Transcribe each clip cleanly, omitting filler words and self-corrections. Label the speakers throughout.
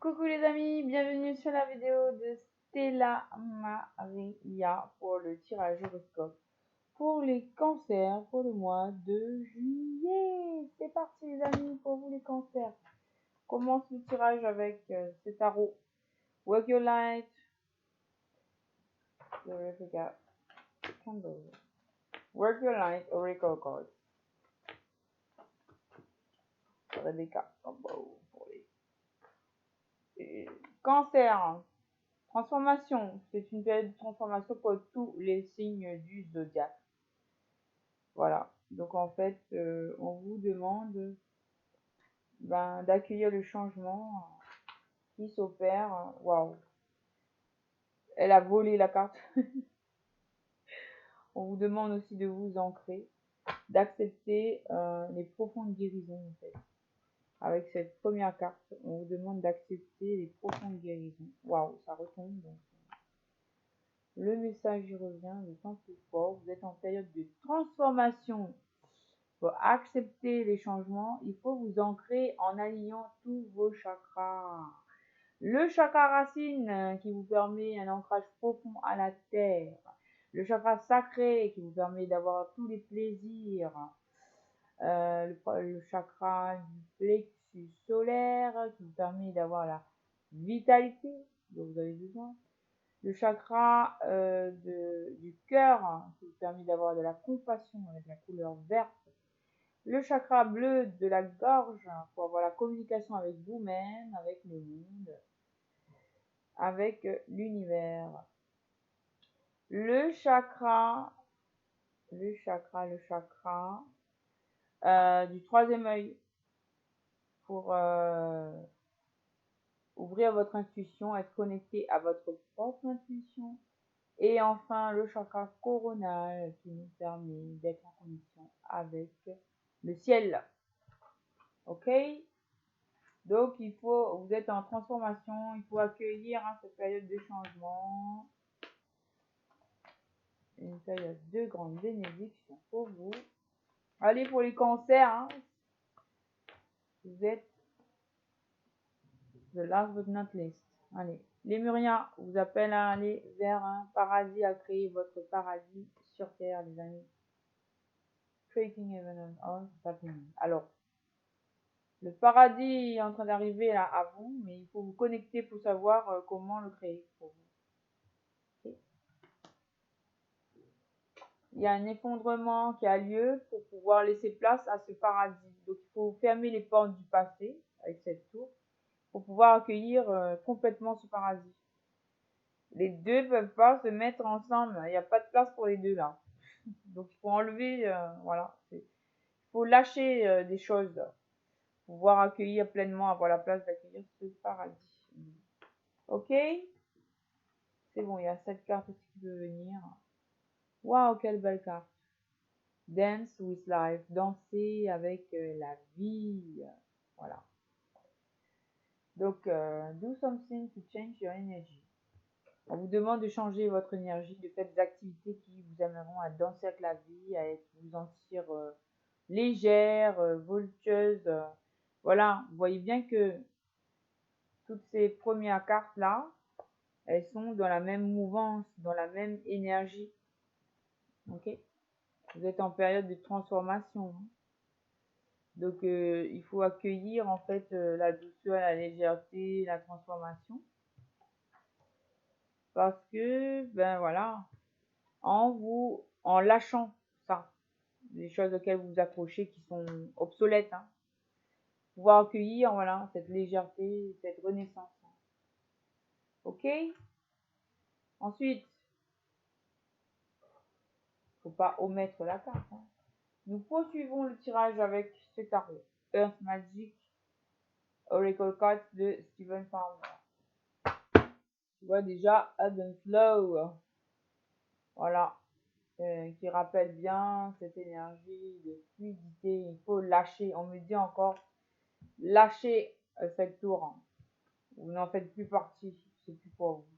Speaker 1: Coucou les amis, bienvenue sur la vidéo de Stella Maria pour le tirage horoscope pour les cancers pour le mois de juillet. C'est parti les amis pour vous les cancers. Commence le tirage avec ce tarot. Work Your Light, Candle. Work Your Light, Oracle Card. Rebecca Campbell pour les cancers. Transformation, c'est une période de transformation pour tous les signes du zodiaque. Voilà, donc en fait, on vous demande d'accueillir le changement qui s'opère. Waouh, elle a volé la carte. On vous demande aussi de vous ancrer, d'accepter les profondes guérisons en fait. Avec cette première carte, on vous demande d'accepter les profondes guérisons. Waouh, ça retombe donc. Le message y revient de temps plus fort. Vous êtes en période de transformation. Pour accepter les changements, il faut vous ancrer en alignant tous vos chakras. Le chakra racine qui vous permet un ancrage profond à la terre. Le chakra sacré qui vous permet d'avoir tous les plaisirs. Le chakra du plexus solaire qui vous permet d'avoir la vitalité dont vous avez besoin. Le chakra du cœur qui vous permet d'avoir de la compassion avec la couleur verte. Le chakra bleu de la gorge pour avoir la communication avec vous-même, avec le monde, avec l'univers. Le chakra du troisième œil pour ouvrir votre intuition, être connecté à votre propre intuition. Et enfin, le chakra coronal qui nous permet d'être en connexion avec le ciel. Ok? Donc, vous êtes en transformation, il faut accueillir cette période de changement. Une période de grande bénédiction pour vous. Allez, pour les cancers, hein. Vous êtes the last but not least. Allez, les Muriens vous appellent à aller vers un paradis, à créer votre paradis sur Terre, les amis. Creating heaven on earth. Alors, le paradis est en train d'arriver là à vous, mais il faut vous connecter pour savoir comment le créer pour vous. Okay. Il y a un effondrement qui a lieu pour pouvoir laisser place à ce paradis. Donc, il faut fermer les portes du passé avec cette tour pour pouvoir accueillir complètement ce paradis. Les deux ne peuvent pas se mettre ensemble. Il n'y a pas de place pour les deux là. Donc, il faut enlever, voilà. Il faut lâcher des choses. Pouvoir accueillir pleinement, avoir la place d'accueillir ce paradis. Ok? C'est bon, il y a cette carte aussi qui peut venir. Waouh, quelle belle carte. Dance with life. Danser avec la vie. Voilà. Donc, do something to change your energy. On vous demande de changer votre énergie, de faire des activités qui vous amèneront à danser avec la vie, à vous sentir légère, voluptueuse. Voilà, vous voyez bien que toutes ces premières cartes-là, elles sont dans la même mouvance, dans la même énergie. Ok? Vous êtes en période de transformation. Hein? Donc, il faut accueillir en fait la douceur, la légèreté, la transformation. Parce que, ben voilà, en lâchant ça, les choses auxquelles vous vous accrochez qui sont obsolètes, hein, pouvoir accueillir, voilà, cette légèreté, cette renaissance. Ok? Ensuite, faut pas omettre la carte. Hein. Nous poursuivons le tirage avec ce tarot. Earth Magic Oracle Card de Stephen Farmer. Tu vois déjà Ebb and Flow. Voilà. Qui rappelle bien cette énergie de fluidité. Il faut lâcher. On me dit encore lâcher cette tour. Hein. Vous n'en faites plus partie. C'est plus pour vous.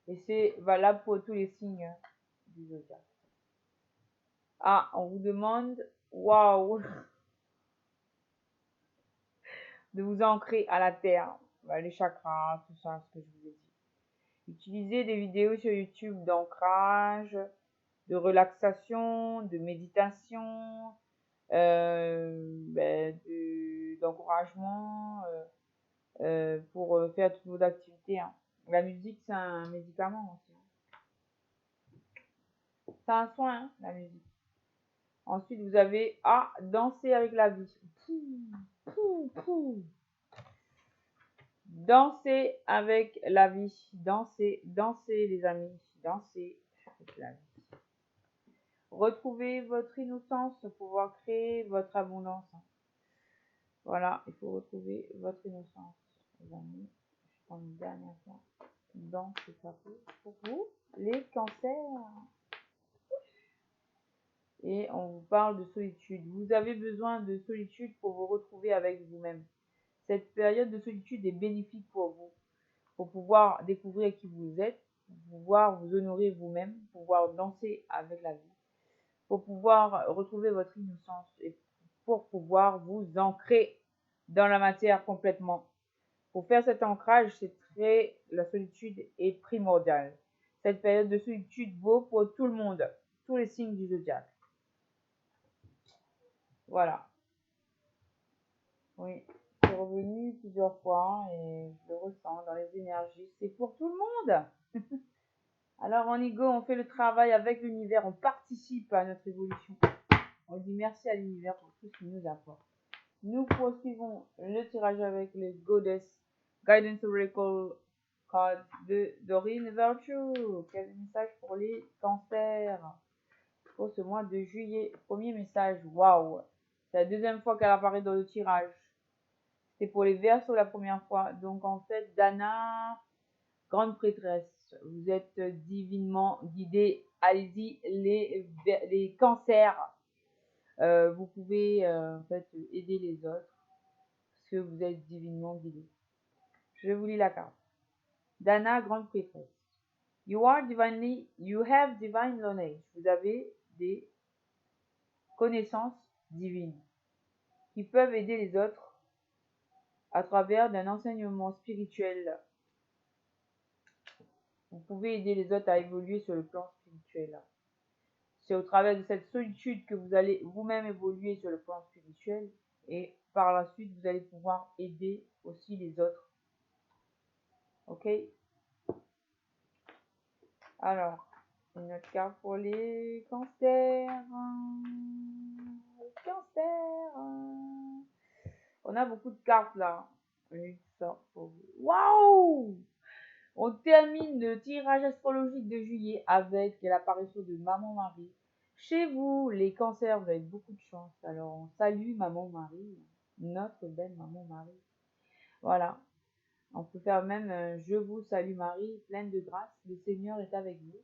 Speaker 1: Et c'est valable pour tous les signes du zodiaque. Ah, on vous demande, waouh, de vous ancrer à la terre. les chakras, tout ça, ce que je vous ai dit. Utilisez des vidéos sur YouTube d'ancrage, de relaxation, de méditation, d'encouragement pour faire toutes vos activités. Hein. La musique, c'est un médicament aussi. Hein. C'est un soin, hein, la musique. Ensuite, vous avez danser avec la vie. Danser avec la vie. Danser les amis. Danser avec la vie. Retrouvez votre innocence pour pouvoir créer votre abondance. Voilà, il faut retrouver votre innocence, les amis. Je prends une dernière fois dans ce chapeau pour vous, les cancers. Et on vous parle de solitude. Vous avez besoin de solitude pour vous retrouver avec vous-même. Cette période de solitude est bénéfique pour vous, pour pouvoir découvrir qui vous êtes, pour pouvoir vous honorer vous-même, pouvoir danser avec la vie, pour pouvoir retrouver votre innocence et pour pouvoir vous ancrer dans la matière complètement. Pour faire cet ancrage, la solitude est primordiale. Cette période de solitude vaut pour tout le monde, tous les signes du zodiaque. Voilà. Oui, c'est revenu plusieurs fois et je le ressens dans les énergies. C'est pour tout le monde. Alors en ego, on fait le travail avec l'univers, on participe à notre évolution. On dit merci à l'univers pour tout ce qu'il nous apporte. Nous poursuivons le tirage avec les Goddess Guidance Oracle Card de Doreen Virtue. Quel message pour les cancers pour ce mois de juillet? Premier message, waouh! C'est la deuxième fois qu'elle apparaît dans le tirage. C'était pour les Verseaux la première fois. Donc en fait, Dana, grande prêtresse, vous êtes divinement guidée. Allez-y, les cancers. Vous pouvez en fait aider les autres parce que vous êtes divinement guidé. Je vous lis la carte. Dana, grande prêtresse. You have divine knowledge. Vous avez des connaissances divines qui peuvent aider les autres à travers d'un enseignement spirituel. Vous pouvez aider les autres à évoluer sur le plan spirituel. C'est au travers de cette solitude que vous allez vous-même évoluer sur le plan spirituel et par la suite, vous allez pouvoir aider aussi les autres. Ok? Alors, une autre carte pour les cancers. Les cancers. On a beaucoup de cartes là. Waouh! On termine le tirage astrologique de juillet avec l'apparition de Maman Marie. Chez vous, les cancers, vous avez beaucoup de chance. Alors, on salue Maman Marie, notre belle Maman Marie. Voilà. On peut faire même Je vous salue Marie, pleine de grâce, le Seigneur est avec vous.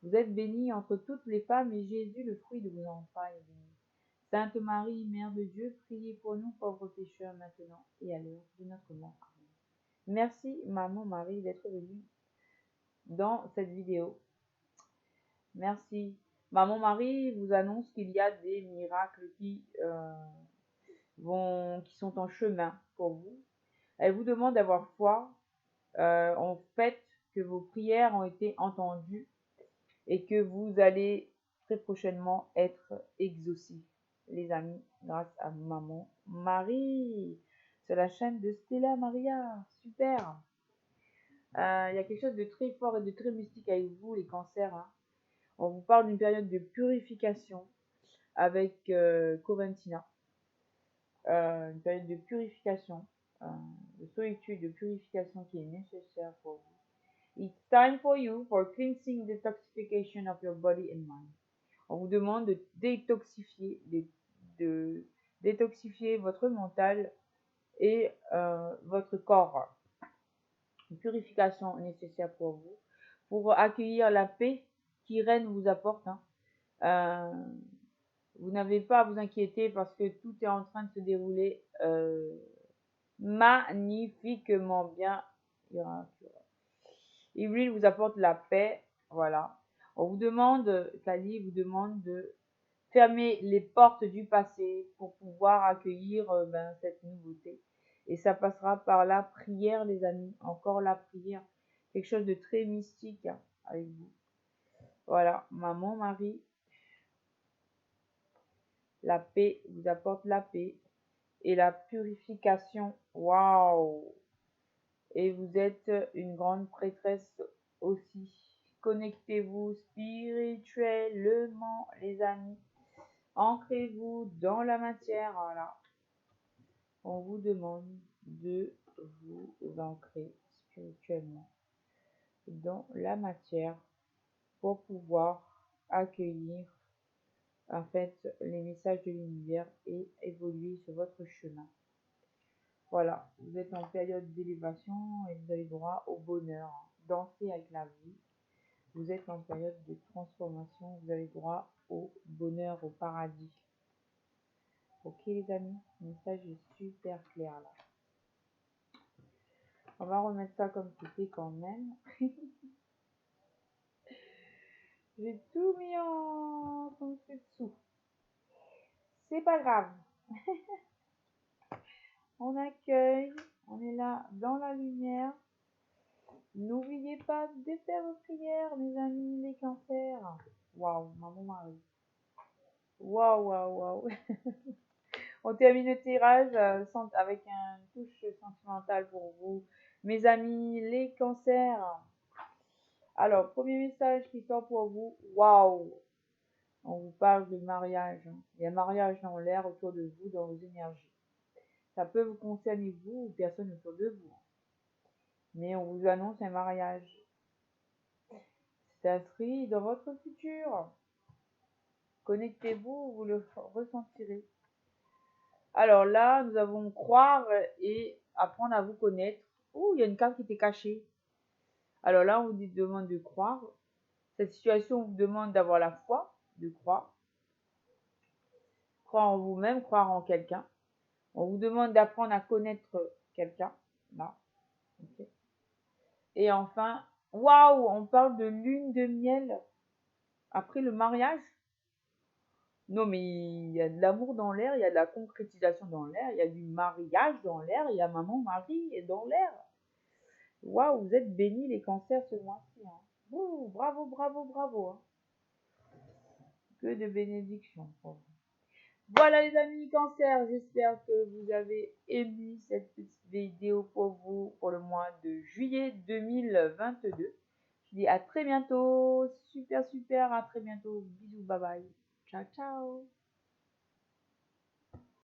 Speaker 1: Vous êtes bénie entre toutes les femmes et Jésus, le fruit de vos entrailles, est béni. Sainte Marie, Mère de Dieu, priez pour nous pauvres pécheurs maintenant et à l'heure de notre mort. Amen. Merci Maman Marie d'être venue dans cette vidéo. Merci. Maman Marie vous annonce qu'il y a des miracles qui sont en chemin pour vous. Elle vous demande d'avoir foi en fait que vos prières ont été entendues et que vous allez très prochainement être exaucés, les amis, grâce à Maman Marie sur la chaîne de Stella Maria. Super. Il y a quelque chose de très fort et de très mystique avec vous, les cancers. Hein. On vous parle d'une période de purification avec Coventina. Une période de purification, de solitude, de purification qui est nécessaire pour vous. It's time for you for cleansing, detoxification of your body and mind. On vous demande de détoxifier, de détoxifier votre mental et votre corps. Une purification nécessaire pour vous, pour accueillir la paix qui Reine vous apporte. Hein. Vous n'avez pas à vous inquiéter parce que tout est en train de se dérouler magnifiquement bien. Ivril vous apporte la paix. Voilà. On vous demande, Kali vous demande de fermer les portes du passé pour pouvoir accueillir cette nouveauté. Et ça passera par la prière, les amis. Encore la prière. Quelque chose de très mystique avec vous. Voilà, maman, Marie, la paix vous apporte la paix et la purification. Waouh! Et vous êtes une grande prêtresse aussi. Connectez-vous spirituellement, les amis. Ancrez-vous dans la matière. Voilà. On vous demande de vous ancrer spirituellement dans la matière pour pouvoir accueillir en fait les messages de l'univers et évoluer sur votre chemin. Voilà, vous êtes en période d'élévation et vous avez droit au bonheur. Dansez avec la vie. Vous êtes en période de transformation, vous avez droit au bonheur, au paradis. Ok les amis, le message est super clair là. On va remettre ça comme c'était quand même. J'ai tout mis en dessous. C'est pas grave. On accueille, on est là dans la lumière. N'oubliez pas de faire vos prières, mes amis, les cancers. Waouh, maman Marie. Waouh, waouh, waouh. On termine le tirage avec une touche sentimentale pour vous, mes amis, les cancers. Alors, premier message qui sort pour vous. Waouh. On vous parle de mariage. Il y a un mariage dans l'air autour de vous, dans vos énergies. Ça peut vous concerner vous ou personne autour de vous. Mais on vous annonce un mariage. C'est inscrit dans votre futur. Connectez-vous, vous le ressentirez. Alors là, nous avons croire et apprendre à vous connaître. Ouh, il y a une carte qui était cachée. Alors là, on vous demande de croire. Cette situation vous demande d'avoir la foi, de croire. Croire en vous-même, croire en quelqu'un. On vous demande d'apprendre à connaître quelqu'un. Là. Okay. Et enfin, waouh, on parle de lune de miel après le mariage. Non, mais il y a de l'amour dans l'air, il y a de la concrétisation dans l'air, il y a du mariage dans l'air, il y a maman, Marie est dans l'air. Waouh, vous êtes bénis les cancers ce mois-ci. Hein. Ouh, bravo, bravo, bravo. Hein. Que de bénédictions pour vous. Voilà les amis cancers, j'espère que vous avez aimé cette petite vidéo pour vous pour le mois de juillet 2022. Je dis à très bientôt, super, à très bientôt. Bisous, bye bye. Ciao, ciao.